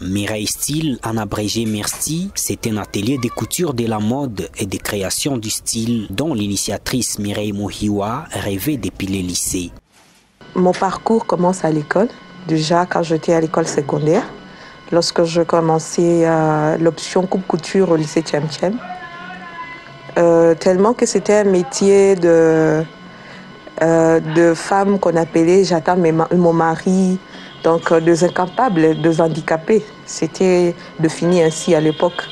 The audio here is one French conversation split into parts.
Mireille Style, en abrégé Mirsti, c'est un atelier de couture de la mode et de création du style dont l'initiatrice Mireille Mohiwa rêvait depuis le lycée. Mon parcours commence à l'école, déjà quand j'étais à l'école secondaire, lorsque je commençais l'option coupe-couture au lycée Tchem-Tchem. Tellement que c'était un métier de femmes qu'on appelait j'attends mon mari, donc deux incapables, deux handicapés. C'était défini ainsi à l'époque.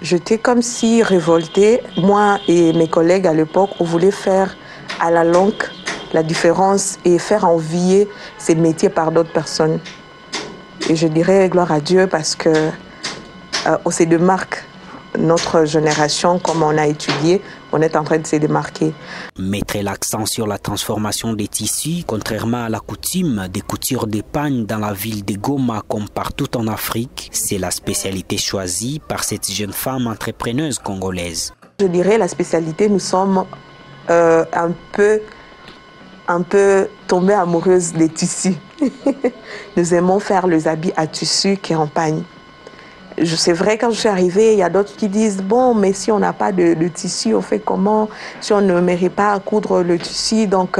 J'étais comme si révoltée, moi et mes collègues à l'époque, on voulait faire à la longue la différence et faire envier ces métiers par d'autres personnes. Et je dirais gloire à Dieu parce que on se démarque. Notre génération, comme on a étudié, on est en train de se démarquer. Mettre l'accent sur la transformation des tissus, contrairement à la coutume des coutures d'épagne dans la ville de Goma comme partout en Afrique, c'est la spécialité choisie par cette jeune femme entrepreneuse congolaise. Je dirais la spécialité, nous sommes un peu tombées amoureuses des tissus. Nous aimons faire les habits à tissu qui en pagne. C'est vrai, quand je suis arrivée, il y a d'autres qui disent « Bon, mais si on n'a pas de tissu, on fait comment? Si on ne mérite pas à coudre le tissu, donc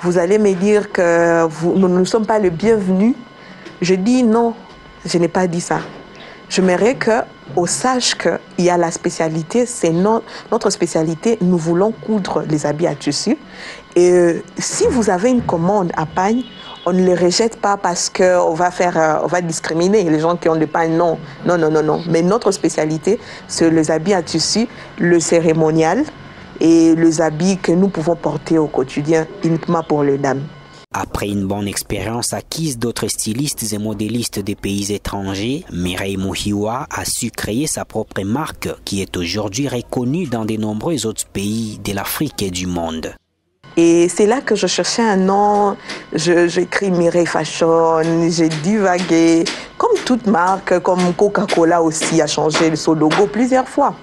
vous allez me dire que nous ne sommes pas les bienvenus. » Je dis non, je n'ai pas dit ça. J'aimerais qu'on sache qu'il y a la spécialité, c'est notre spécialité, nous voulons coudre les habits à tissu. Et si vous avez une commande à pagne, on ne les rejette pas parce qu'on va discriminer les gens qui ont des pagnes. Non. Mais notre spécialité, c'est les habits à tissu, le cérémonial et les habits que nous pouvons porter au quotidien, uniquement pour les dames. Après une bonne expérience acquise d'autres stylistes et modélistes des pays étrangers, Mireille Mohiwa a su créer sa propre marque qui est aujourd'hui reconnue dans de nombreux autres pays de l'Afrique et du monde. Et c'est là que je cherchais un nom, j'écris Mireille Fashion, j'ai divagué, comme toute marque, comme Coca-Cola aussi a changé son logo plusieurs fois.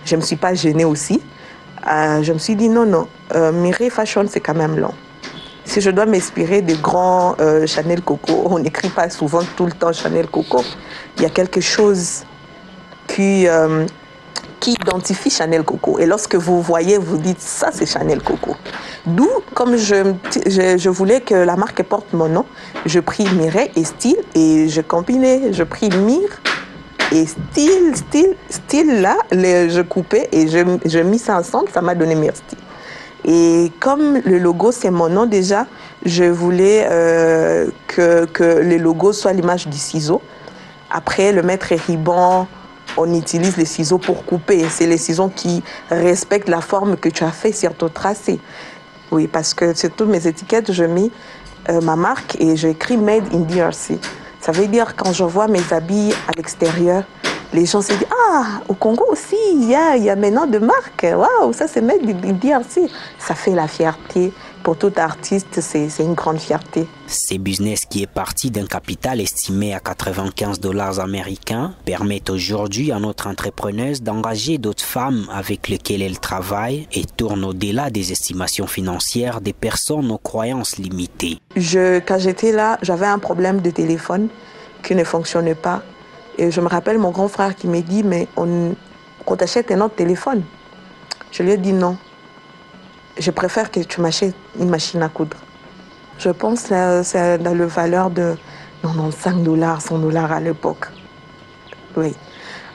Je ne me suis pas gênée aussi. Je me suis dit non, Mireille Fashion c'est quand même long. Si je dois m'inspirer des grands Chanel Coco, on n'écrit pas souvent tout le temps Chanel Coco. Il y a quelque chose qui identifie Chanel Coco. Et lorsque vous voyez, vous dites ça c'est Chanel Coco. D'où, comme je voulais que la marque porte mon nom, je pris Mireille et Style et je combinais, je pris Mire et Style là, je coupais et je mis ça ensemble, ça m'a donné Mire Style. Et comme le logo c'est mon nom déjà, je voulais que le logo soit l'image du ciseau. Après, le maître ruban, on utilise les ciseaux pour couper. C'est les ciseaux qui respectent la forme que tu as fait sur ton tracé. Oui, parce que sur toutes mes étiquettes, je mets ma marque et j'écris Made in DRC. Ça veut dire quand je vois mes habits à l'extérieur, les gens se disent « Ah, au Congo aussi, il y a maintenant de marques. Waouh, ça c'est Made in DRC. » Ça fait la fierté. Pour tout artiste, c'est une grande fierté. Ce business qui est parti d'un capital estimé à 95 $ américains permet aujourd'hui à notre entrepreneuse d'engager d'autres femmes avec lesquelles elle travaille et tourne au-delà des estimations financières des personnes aux croyances limitées. Quand j'étais là, j'avais un problème de téléphone qui ne fonctionnait pas. Et je me rappelle mon grand frère qui m'a dit « Mais qu'on t'achète un autre téléphone ?» Je lui ai dit non. Je préfère que tu m'achètes une machine à coudre. Je pense que c'est dans le valeur de 95 $, 100 $ à l'époque. Oui.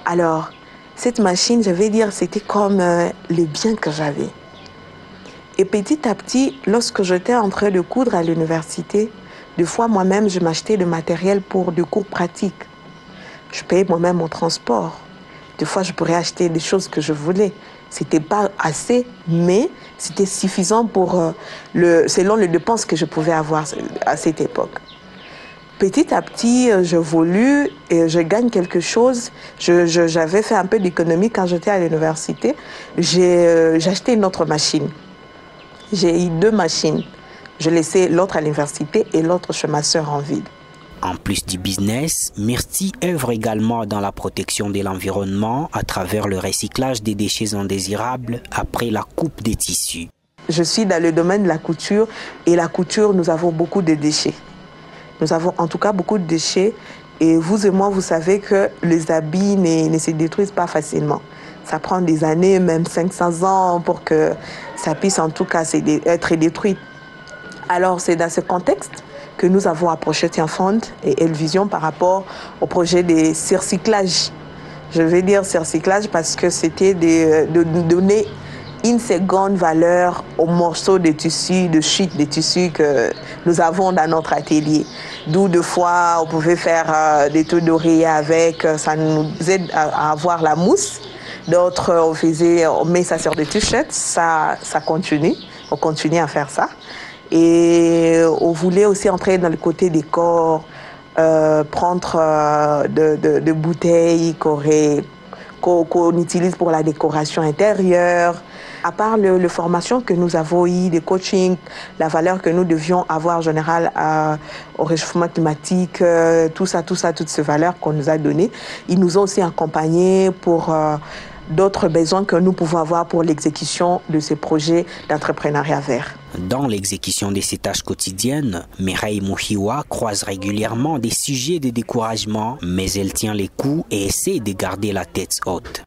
Alors, cette machine, je vais dire, c'était comme les biens que j'avais. Et petit à petit, lorsque j'étais en train de coudre à l'université, des fois moi-même, je m'achetais du matériel pour des cours pratiques. Je payais moi-même mon transport. Des fois, je pourrais acheter des choses que je voulais. C'était pas assez, mais c'était suffisant pour selon les dépenses que je pouvais avoir à cette époque. Petit à petit, j'évolue et je gagne quelque chose. J'avais fait un peu d'économie quand j'étais à l'université. J'ai acheté une autre machine. J'ai eu 2 machines. Je laissais l'autre à l'université et l'autre chez ma sœur en ville. En plus du business, Mirti œuvre également dans la protection de l'environnement à travers le recyclage des déchets indésirables après la coupe des tissus. Je suis dans le domaine de la couture et la couture, nous avons beaucoup de déchets. Nous avons en tout cas beaucoup de déchets. Et vous et moi, vous savez que les habits ne se détruisent pas facilement. Ça prend des années, même 500 ans, pour que ça puisse en tout cas être détruit. Alors, c'est dans ce contexte que nous avons approché Tiens-Fond et Elvision par rapport au projet de surcyclage. Je vais dire surcyclage parce que c'était de donner une seconde valeur aux morceaux de tissu, de chute de tissu que nous avons dans notre atelier. D'où deux fois, on pouvait faire des taux d'oreiller avec, ça nous aide à avoir la mousse. D'autres, on met ça sur des t-shirts, ça continue, on continue à faire ça. Et on voulait aussi entrer dans le côté des corps, prendre de bouteilles qu'on utilise pour la décoration intérieure. À part les formations que nous avons eues, des coachings, la valeur que nous devions avoir en général au réchauffement climatique, toutes ces valeurs qu'on nous a données, ils nous ont aussi accompagnés pour d'autres besoins que nous pouvons avoir pour l'exécution de ces projets d'entrepreneuriat vert. Dans l'exécution de ses tâches quotidiennes, Mireille Muhiwa croise régulièrement des sujets de découragement, mais elle tient les coups et essaie de garder la tête haute.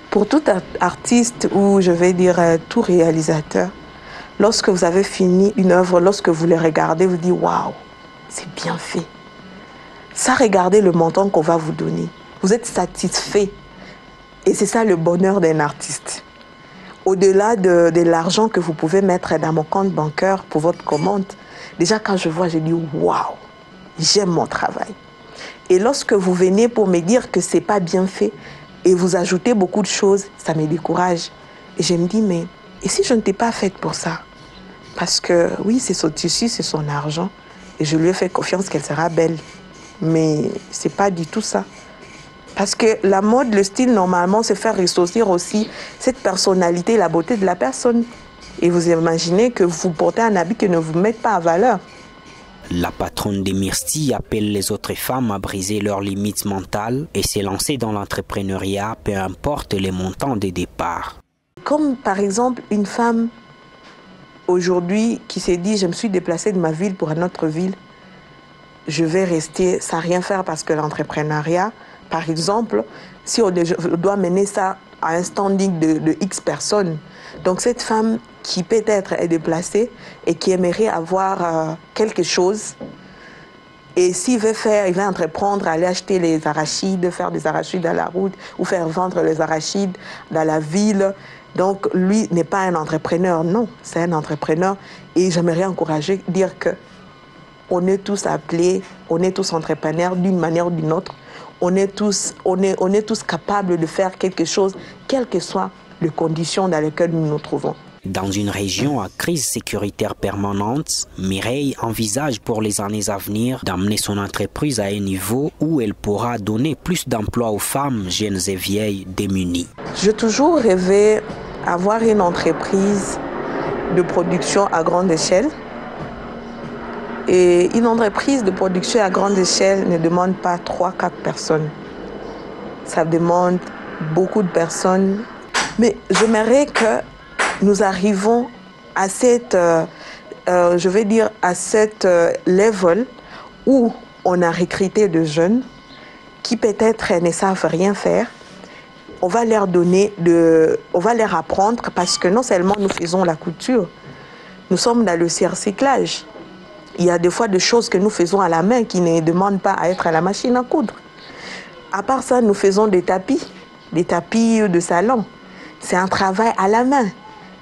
Pour tout artiste ou je vais dire tout réalisateur, lorsque vous avez fini une œuvre, lorsque vous les regardez, vous dites « Waouh, c'est bien fait ». Ça, regardez le montant qu'on va vous donner. Vous êtes satisfait. Et c'est ça le bonheur d'un artiste. Au-delà de l'argent que vous pouvez mettre dans mon compte bancaire pour votre commande, déjà quand je vois, je dis « Waouh, j'aime mon travail ». Et lorsque vous venez pour me dire que ce n'est pas bien fait, et vous ajoutez beaucoup de choses, ça me décourage. Et je me dis, mais et si je ne t'ai pas faite pour ça? Parce que oui, c'est son tissu, c'est son argent. Et je lui ai fait confiance qu'elle sera belle. Mais ce n'est pas du tout ça. Parce que la mode, le style, normalement, c'est faire ressortir aussi cette personnalité, la beauté de la personne. Et vous imaginez que vous portez un habit qui ne vous met pas en valeur. La patronne de Mirsti appelle les autres femmes à briser leurs limites mentales et se lancer dans l'entrepreneuriat, peu importe les montants de départ. Comme par exemple une femme aujourd'hui qui s'est dit « je me suis déplacée de ma ville pour une autre ville, je vais rester sans rien faire parce que l'entrepreneuriat, par exemple, si on doit mener ça à un standing de X personnes, donc cette femme qui peut-être est déplacée et qui aimerait avoir quelque chose, et s'il veut faire, il va entreprendre, aller acheter les arachides, faire des arachides à la route ou faire vendre les arachides dans la ville. Donc lui n'est pas un entrepreneur, non, c'est un entrepreneur. Et j'aimerais encourager, dire que on est tous appelés, on est tous entrepreneurs d'une manière ou d'une autre. On est tous capables de faire quelque chose, quelles que soient les conditions dans lesquelles nous nous trouvons. Dans une région à crise sécuritaire permanente, Mireille envisage pour les années à venir d'amener son entreprise à un niveau où elle pourra donner plus d'emplois aux femmes jeunes et vieilles démunies. J'ai toujours rêvé d'avoir une entreprise de production à grande échelle. Et une entreprise de production à grande échelle ne demande pas 3-4 personnes. Ça demande beaucoup de personnes. Mais j'aimerais que nous arrivons à cette, level où on a recruté de jeunes qui peut-être ne savent rien faire. On va leur apprendre parce que non seulement nous faisons la couture, nous sommes dans le recyclage. Il y a des fois des choses que nous faisons à la main qui ne demandent pas à être à la machine à coudre. À part ça, nous faisons des tapis de salon. C'est un travail à la main.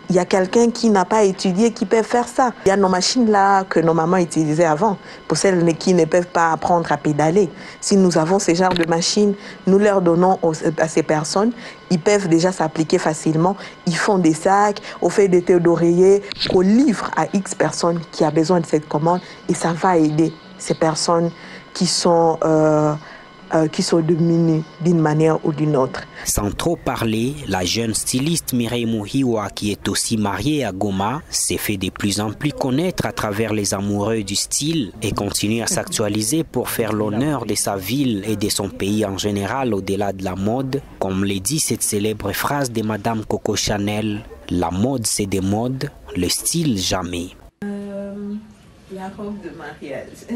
Il y a quelqu'un qui n'a pas étudié qui peut faire ça. Il y a nos machines là que nos mamans utilisaient avant, pour celles qui ne peuvent pas apprendre à pédaler. Si nous avons ce genre de machines, nous leur donnons à ces personnes, ils peuvent déjà s'appliquer facilement. Ils font des sacs, on fait des taux d'oreiller, qu'on livre à X personnes qui a besoin de cette commande et ça va aider ces personnes qui sont démunies d'une manière ou d'une autre. Sans trop parler, la jeune styliste Mireille Muhiwa, qui est aussi mariée à Goma, s'est fait de plus en plus connaître à travers les amoureux du style et continue à s'actualiser pour faire l'honneur de sa ville et de son pays en général au-delà de la mode. Comme le dit cette célèbre phrase de Madame Coco Chanel, la mode c'est des modes, le style jamais. La robe de mariage.